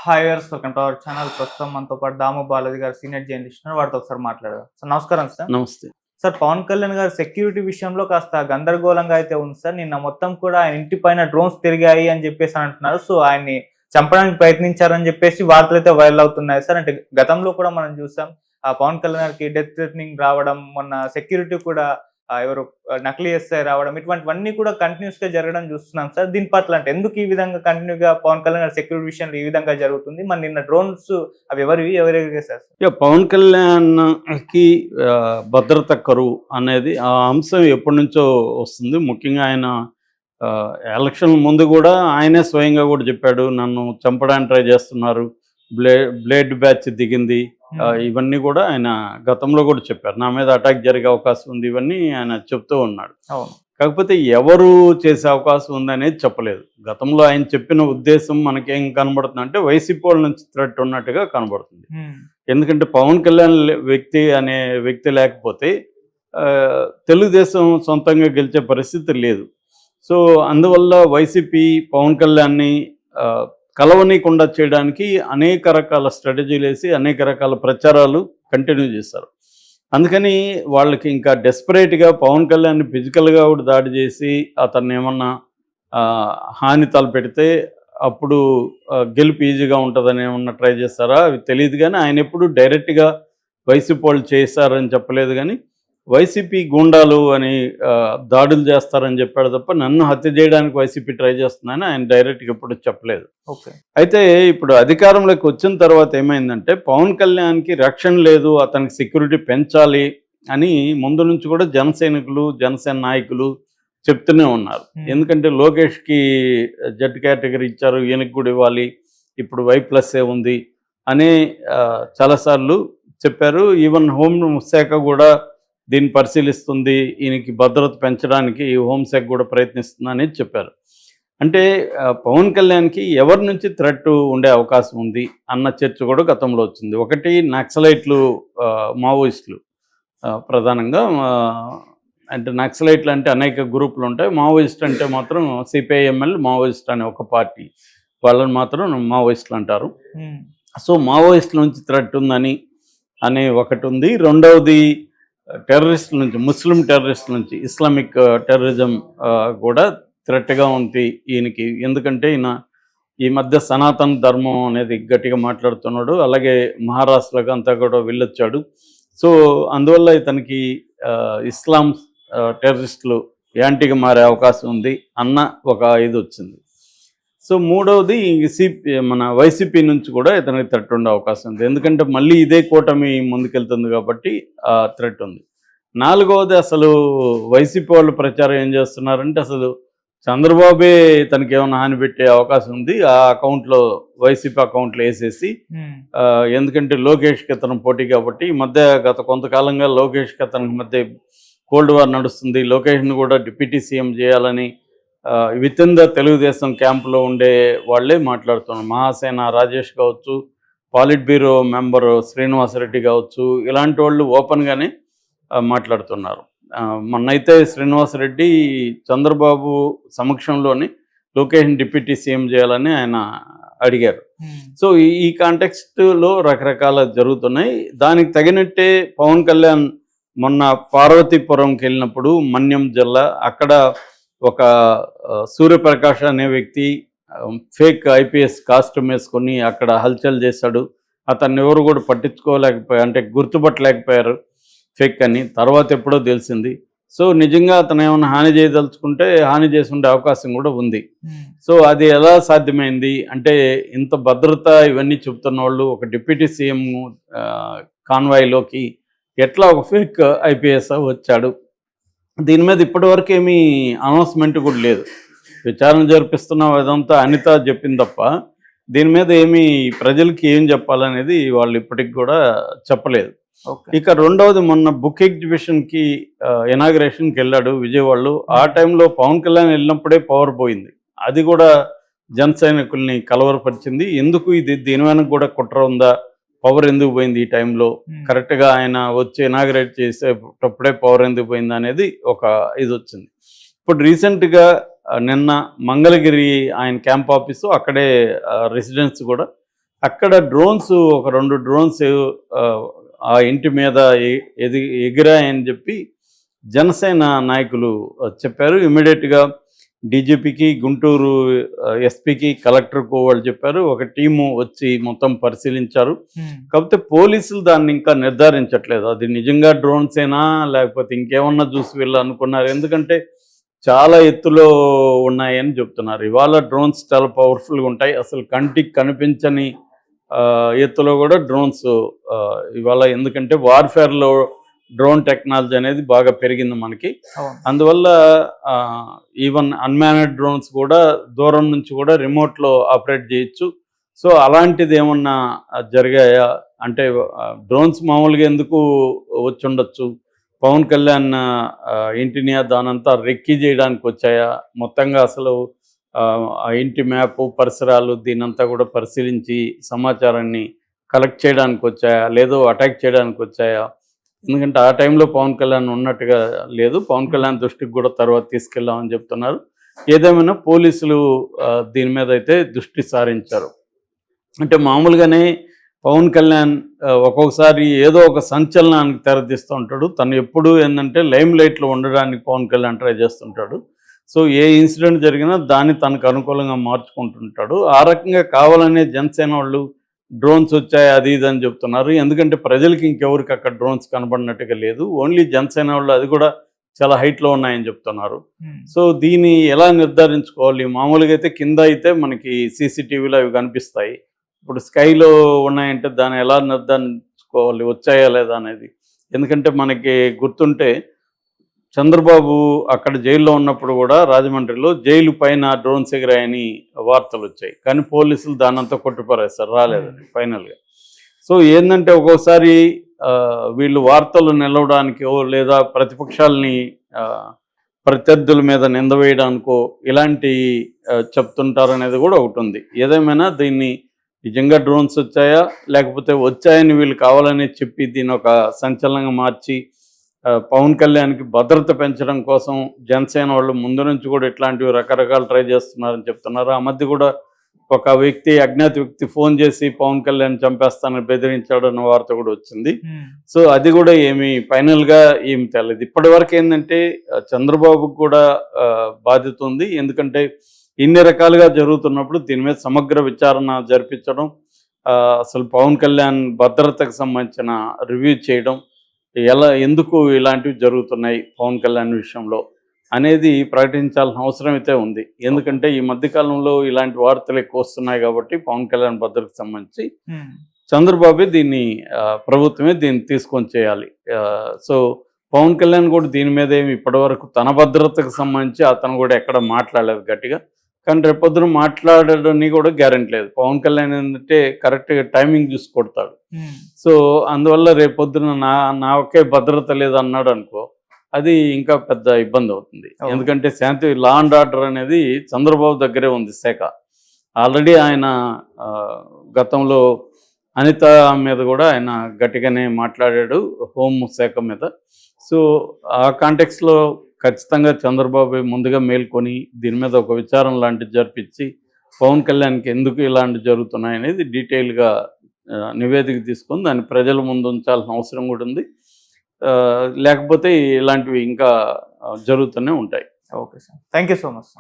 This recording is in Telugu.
Hi viewers, welcome to our channel. ప్రస్తుతం మనతో పాటు దాము బాలాజీ గారు సీనియర్ జర్నలిస్ట్ ఉన్నారు. వారితో ఒకసారి మాట్లాడదాం. సార్ నమస్కారం సార్. నమస్తే. సార్, పవన్ కళ్యాణ్ గారు సెక్యూరిటీ విషయంలో కాస్త గందరగోళంగా అయితే ఉంది సార్. నిన్న మొత్తం కూడా ఆయన ఇంటి పైన డ్రోన్స్ తిరిగాయి అని చెప్పేసి అంటున్నారు. సో ఆయన్ని చంపడానికి ప్రయత్నించారని చెప్పేసి వార్తలు అయితే వైరల్ అవుతున్నాయి సార్. అంటే గతంలో కూడా మనం చూసాం, ఆ పవన్ కళ్యాణ్ గారికి డెత్ థ్రెటనింగ్ రావడం, మొన్న సెక్యూరిటీ కూడా ఎవరు నకిలీ ఎస్ఐ రావడం, ఇటువంటివన్నీ కూడా కంటిన్యూస్ గా జరగడం చూస్తున్నాం సార్. దీని పట్ల అంటే ఎందుకు ఈ విధంగా కంటిన్యూగా పవన్ కళ్యాణ్ గారి సెక్యూరిటీ విషయంలో ఈ విధంగా జరుగుతుంది? మరి నిన్న డ్రోన్స్ అవి ఎవరికి సార్? పవన్ కళ్యాణ్కి భద్రత కరువు అనేది ఆ అంశం ఎప్పటి నుంచో వస్తుంది. ముఖ్యంగా ఆయన ఎలక్షన్ ముందు కూడా ఆయనే స్వయంగా కూడా చెప్పాడు, నన్ను చంపడానికి ట్రై చేస్తున్నారు, బ్లేడ్ బ్యాచ్ దిగింది, ఇవన్నీ కూడా ఆయన గతంలో కూడా చెప్పారు. నా మీద అటాక్ జరిగే అవకాశం ఉంది, ఇవన్నీ ఆయన చెప్తూ ఉన్నాడు. కాకపోతే ఎవరు చేసే అవకాశం ఉందనేది చెప్పలేదు. గతంలో ఆయన చెప్పిన ఉద్దేశం మనకేం కనబడుతుంది అంటే వైసీపీ వాళ్ళ నుంచి థ్రెట్ ఉన్నట్టుగా కనబడుతుంది. ఎందుకంటే పవన్ కళ్యాణ్ వ్యక్తి లేకపోతే తెలుగుదేశం సొంతంగా గెలిచే పరిస్థితి లేదు. సో అందువల్ల వైసీపీ పవన్ కళ్యాణ్ని కలవనీయకుండా చేయడానికి అనేక రకాల స్ట్రాటజీలు వేసి అనేక రకాల ప్రచారాలు కంటిన్యూ చేశారు. అందుకని వాళ్ళకి ఇంకా డెస్పరేట్గా పవన్ కళ్యాణ్ని ఫిజికల్గా కూడా దాడి చేసి అతన్ని ఏమన్నా హాని తలపెడితే అప్పుడు గెలుపు ఈజీగా ఉంటుందని ఏమన్నా ట్రై చేస్తారా అవి తెలియదు. కానీ ఆయన ఎప్పుడు డైరెక్ట్గా వైసీపీ వాళ్ళు చేశారని చెప్పలేదు. కానీ వైసీపీ గూండాలు అని దాడులు చేస్తారని చెప్పాడు తప్ప నన్ను హత్య చేయడానికి వైసీపీ ట్రై చేస్తుందని ఆయన డైరెక్ట్గా ఎప్పుడు చెప్పలేదు. అయితే ఇప్పుడు అధికారంలోకి వచ్చిన తర్వాత ఏమైందంటే పవన్ కళ్యాణ్కి రక్షణ లేదు, అతనికి సెక్యూరిటీ పెంచాలి అని ముందు నుంచి కూడా జనసేన నాయకులు చెప్తూనే ఉన్నారు. ఎందుకంటే లోకేష్కి జెడ్ కేటగిరీ ఇచ్చారు, ఈయనకి కూడా ఇవ్వాలి, ఇప్పుడు Y+A ఉంది అని చాలాసార్లు చెప్పారు. ఈవెన్ హోంశాఖ కూడా దీన్ని పరిశీలిస్తుంది, ఈయనకి భద్రత పెంచడానికి హోంశాఖ కూడా ప్రయత్నిస్తుంది అనేది చెప్పారు. అంటే పవన్ కళ్యాణ్కి ఎవరి నుంచి థ్రెట్ ఉండే అవకాశం ఉంది అన్న చర్చ కూడా గతంలో వచ్చింది. ఒకటి నక్సలైట్లు, మావోయిస్టులు ప్రధానంగా. అంటే నక్సలైట్లు అంటే అనేక గ్రూపులు ఉంటాయి, మావోయిస్ట్ అంటే మాత్రం CPIML మావోయిస్ట్ అనే ఒక పార్టీ, వాళ్ళని మాత్రం మావోయిస్టులు అంటారు. సో మావోయిస్టుల నుంచి థ్రెట్ ఉందని అనే ఒకటి ఉంది. రెండవది టెర్రరిస్టుల నుంచి, ముస్లిం టెర్రరిస్టుల నుంచి, ఇస్లామిక్ టెర్రరిజం కూడా థ్రెట్గా ఉంది ఈయనకి. ఎందుకంటే ఈయన ఈ మధ్య సనాతన ధర్మం అనేది గట్టిగా మాట్లాడుతున్నాడు, అలాగే మహారాష్ట్రలో అంతా కూడా వెళ్ళొచ్చాడు. సో అందువల్ల ఇతనికి ఇస్లాం టెర్రరిస్టులు యాంటీగా మారే అవకాశం ఉంది అన్న ఒక ఇది వచ్చింది. సో మూడవది మన వైసీపీ నుంచి కూడా ఇతనికి థ్రెట్ ఉండే అవకాశం ఉంది. ఎందుకంటే మళ్ళీ ఇదే కూటమి ముందుకెళ్తుంది కాబట్టి ఆ థ్రెట్ ఉంది. నాలుగవది అసలు వైసీపీ వాళ్ళు ప్రచారం ఏం చేస్తున్నారంటే అసలు చంద్రబాబే తనకి ఏమైనా హాని పెట్టే అవకాశం ఉంది, ఆ అకౌంట్లో వైసీపీ అకౌంట్లో వేసేసి. ఎందుకంటే లోకేష్కి అతను పోటీ కాబట్టి ఈ మధ్య గత కొంతకాలంగా లోకేష్కి అతనికి మధ్య కోల్డ్ వార్ నడుస్తుంది. లోకేష్ని కూడా డిప్యూటీ సీఎం చేయాలని విత్ ఇన్ ద తెలుగుదేశం క్యాంపులో ఉండే వాళ్ళే మాట్లాడుతున్నారు. మహాసేన రాజేష్ కావచ్చు, పాలిట్ బ్యూరో మెంబర్ శ్రీనివాసరెడ్డి కావచ్చు, ఇలాంటి వాళ్ళు ఓపెన్గానే మాట్లాడుతున్నారు. మొన్నైతే శ్రీనివాసరెడ్డి చంద్రబాబు సమక్షంలోని లోకేష్ని డిప్యూటీ సీఎం చేయాలని ఆయన అడిగారు. సో ఈ కాంటెక్స్ట్లో రకరకాల జరుగుతున్నాయి. దానికి తగినట్టే పవన్ కళ్యాణ్ మొన్న పార్వతీపురంకి వెళ్ళినప్పుడు మన్యం జిల్లా, అక్కడ ఒక సూర్యప్రకాష్ అనే వ్యక్తి ఫేక్ IPS కాస్ట్యూమ్ వేసుకొని అక్కడ హల్చల్ చేశాడు. అతన్ని ఎవరు కూడా పట్టించుకోలేకపోయారు, అంటే గుర్తుపట్టలేకపోయారు ఫేక్ అని. తర్వాత ఎప్పుడో తెలిసింది. సో నిజంగా అతను ఏమైనా హాని చేయదలుచుకుంటే హాని చేసి ఉండే అవకాశం కూడా ఉంది. సో అది ఎలా సాధ్యమైంది అంటే ఇంత భద్రత ఇవన్నీ చెప్తున్న వాళ్ళు ఒక డిప్యూటీ సీఎం కాన్వాయ్లోకి ఎట్లా ఒక ఫేక్ IPS వచ్చాడు? దీని మీద ఇప్పటివరకు ఏమీ అనౌన్స్మెంట్ కూడా లేదు. విచారణ జరిపిస్తున్న అదంతా అనిత చెప్పింది తప్ప దీని మీద ఏమీ ప్రజలకి ఏం చెప్పాలనేది వాళ్ళు ఇప్పటికి కూడా చెప్పలేదు. ఇక రెండవది, మొన్న బుక్ ఎగ్జిబిషన్కి ఇనాగ్రేషన్కి వెళ్ళాడు విజయవాడలో. ఆ టైంలో పవన్ కళ్యాణ్ వెళ్ళినప్పుడే పవర్ పోయింది. అది కూడా జన సైనికుల్ని కలవరపరిచింది. ఎందుకు దీని వెనక కూడా కుట్ర ఉందా, పవర్ ఎందుకు పోయింది ఈ టైంలో, కరెక్ట్గా ఆయన వచ్చి ఇనాగ్రేట్ చేసేటప్పుడే పవర్ ఎందుకు పోయింది అనేది ఒక ఇది వచ్చింది. ఇప్పుడు రీసెంట్గా నిన్న మంగళగిరి ఆయన క్యాంప్ ఆఫీసు, అక్కడే రెసిడెన్స్ కూడా అక్కడ డ్రోన్స్ ఒక 2 డ్రోన్స్ ఆ ఇంటి మీద ఎగిరాయని చెప్పి జనసేన నాయకులు చెప్పారు. ఇమ్మీడియట్గా డీజీపీకి, గుంటూరు ఎస్పీకి, కలెక్టర్కు వాళ్ళు చెప్పారు. ఒక టీము వచ్చి మొత్తం పరిశీలించారు. కాకపోతే పోలీసులు దాన్ని ఇంకా నిర్ధారించట్లేదు, అది నిజంగా డ్రోన్సేనా లేకపోతే ఇంకేమన్నా చూసి వీళ్ళు అనుకున్నారు. ఎందుకంటే చాలా ఎత్తులో ఉన్నాయని చెప్తున్నారు. ఇవాళ డ్రోన్స్ చాలా పవర్ఫుల్గా ఉంటాయి. అసలు కంటికి కనిపించని ఎత్తులో కూడా డ్రోన్స్ ఇవాళ, ఎందుకంటే వార్ఫేర్లో డ్రోన్ టెక్నాలజీ అనేది బాగా పెరిగింది మనకి. అందువల్ల ఈవెన్ అన్మానెడ్ డ్రోన్స్ కూడా దూరం నుంచి కూడా రిమోట్లో ఆపరేట్ చేయొచ్చు. సో అలాంటిది ఏమన్నా జరిగాయా అంటే డ్రోన్స్ మామూలుగా ఎందుకు వచ్చి ఉండొచ్చు, పవన్ కళ్యాణ్ ఇంటిని దానంతా రెక్కీ చేయడానికి వచ్చాయా, మొత్తంగా అసలు ఆ ఇంటి మ్యాపు, పరిసరాలు దీనంతా కూడా పరిశీలించి సమాచారాన్ని కలెక్ట్ చేయడానికి వచ్చాయా, లేదో అటాక్ చేయడానికి వచ్చాయా? ఎందుకంటే ఆ టైంలో పవన్ కళ్యాణ్ ఉన్నట్టుగా లేదు. పవన్ కళ్యాణ్ దృష్టికి కూడా తర్వాత తీసుకెళ్ళామని చెప్తున్నారు. ఏదేమైనా పోలీసులు దీని మీద అయితే దృష్టి సారించారు. అంటే మామూలుగానే పవన్ కళ్యాణ్ ఒక్కొక్కసారి ఏదో ఒక సంచలనానికి తెరదీస్తూ ఉంటాడు. తను ఎప్పుడు ఏంటంటే లైమ్ లైట్లో ఉండడానికి పవన్ కళ్యాణ్ ట్రై చేస్తుంటాడు. సో ఏ ఇన్సిడెంట్ జరిగినా దాన్ని తనకు అనుకూలంగా మార్చుకుంటుంటాడు. ఆ రకంగా కావాలనే జనసేన వాళ్ళు డ్రోన్స్ వచ్చాయి అది ఇది అని చెప్తున్నారు. ఎందుకంటే ప్రజలకి ఇంకెవరికి అక్కడ డ్రోన్స్ కనబడినట్టుగా లేదు. ఓన్లీ జనసేన వాళ్ళు అది కూడా చాలా హైట్లో ఉన్నాయని చెప్తున్నారు. సో దీన్ని ఎలా నిర్ధారించుకోవాలి? మామూలుగా అయితే కింద అయితే మనకి సీసీటీవీలో అవి కనిపిస్తాయి. ఇప్పుడు స్కైలో ఉన్నాయంటే దాన్ని ఎలా నిర్ధారించుకోవాలి వచ్చాయా లేదా అనేది? ఎందుకంటే మనకి గుర్తుంటే చంద్రబాబు అక్కడ జైల్లో ఉన్నప్పుడు కూడా రాజమండ్రిలో జైలు పైన డ్రోన్స్ ఎగిరాయని వార్తలు వచ్చాయి. కానీ పోలీసులు దానంతా కొట్టిపారేస్తారు, రాలేదని ఫైనల్గా. సో ఏంటంటే ఒక్కోసారి వీళ్ళు వార్తలు నిలవడానికో లేదా ప్రతిపక్షాలని ప్రత్యర్థుల మీద నింద వేయడానికో ఇలాంటి చెప్తుంటారనేది కూడా ఒకటి ఉంది. ఏదేమైనా దీన్ని నిజంగా డ్రోన్స్ వచ్చాయా లేకపోతే వచ్చాయని వీళ్ళు కావాలని చెప్పి దీన్ని ఒక సంచలనంగా మార్చి పవన్ కళ్యాణ్కి భద్రత పెంచడం కోసం జనసేన వాళ్ళు ముందు నుంచి కూడా ఇట్లాంటివి రకరకాలు ట్రై చేస్తున్నారని చెప్తున్నారు. ఆ మధ్య కూడా ఒక వ్యక్తి, అజ్ఞాత వ్యక్తి ఫోన్ చేసి పవన్ కళ్యాణ్ చంపేస్తానని బెదిరించాడు అన్న వార్త కూడా వచ్చింది. సో అది కూడా ఏమి ఫైనల్గా ఏమి తెలియదు. ఇప్పటి వరకు ఏంటంటే చంద్రబాబుకు కూడా బాధ్యత ఉంది. ఎందుకంటే ఇన్ని రకాలుగా జరుగుతున్నప్పుడు దీని మీద సమగ్ర విచారణ జరిపించడం, అసలు పవన్ కళ్యాణ్ భద్రతకు సంబంధించిన రివ్యూ చేయడం, ఎందుకు ఇలాంటివి జరుగుతున్నాయి పవన్ కళ్యాణ్ విషయంలో అనేది ప్రకటించాల్సిన అవసరం అయితే ఉంది. ఎందుకంటే ఈ మధ్యకాలంలో ఇలాంటి వార్తలు ఎక్కువ వస్తున్నాయి కాబట్టి పవన్ కళ్యాణ్ భద్రతకు సంబంధించి చంద్రబాబు దీన్ని ప్రభుత్వమే దీన్ని తీసుకొని చేయాలి. సో పవన్ కళ్యాణ్ కూడా దీని మీద ఏమి ఇప్పటివరకు తన భద్రతకు సంబంధించి అతను కూడా ఎక్కడ మాట్లాడలేదు గట్టిగా. కానీ రేపొద్దున మాట్లాడని కూడా గ్యారెంటీ లేదు. పవన్ కళ్యాణ్ ఏంటంటే కరెక్ట్గా టైమింగ్ చూసి కొడతాడు. సో అందువల్ల రేపొద్దున నాకే భద్రత లేదన్నాడు అనుకో, అది ఇంకా పెద్ద ఇబ్బంది అవుతుంది. ఎందుకంటే శాంతి, లా అండ్ ఆర్డర్ అనేది చంద్రబాబు దగ్గరే ఉంది శాఖ. ఆల్రెడీ ఆయన గతంలో అనిత మీద కూడా ఆయన గట్టిగానే మాట్లాడాడు హోమ్ శాఖ మీద. సో ఆ కాంటెక్స్లో ఖచ్చితంగా చంద్రబాబు ముందుగా మేల్కొని దీని మీద ఒక విచారణ లాంటిది జరిపించి పవన్ కళ్యాణ్కి ఎందుకు ఇలాంటివి జరుగుతున్నాయనేది డీటెయిల్గా నివేదిక తీసుకొని దాన్ని ప్రజల ముందు ఉంచాల్సిన అవసరం కూడా ఉంది. లేకపోతే ఇలాంటివి ఇంకా జరుగుతూనే ఉంటాయి. Okay sir, thank you so much.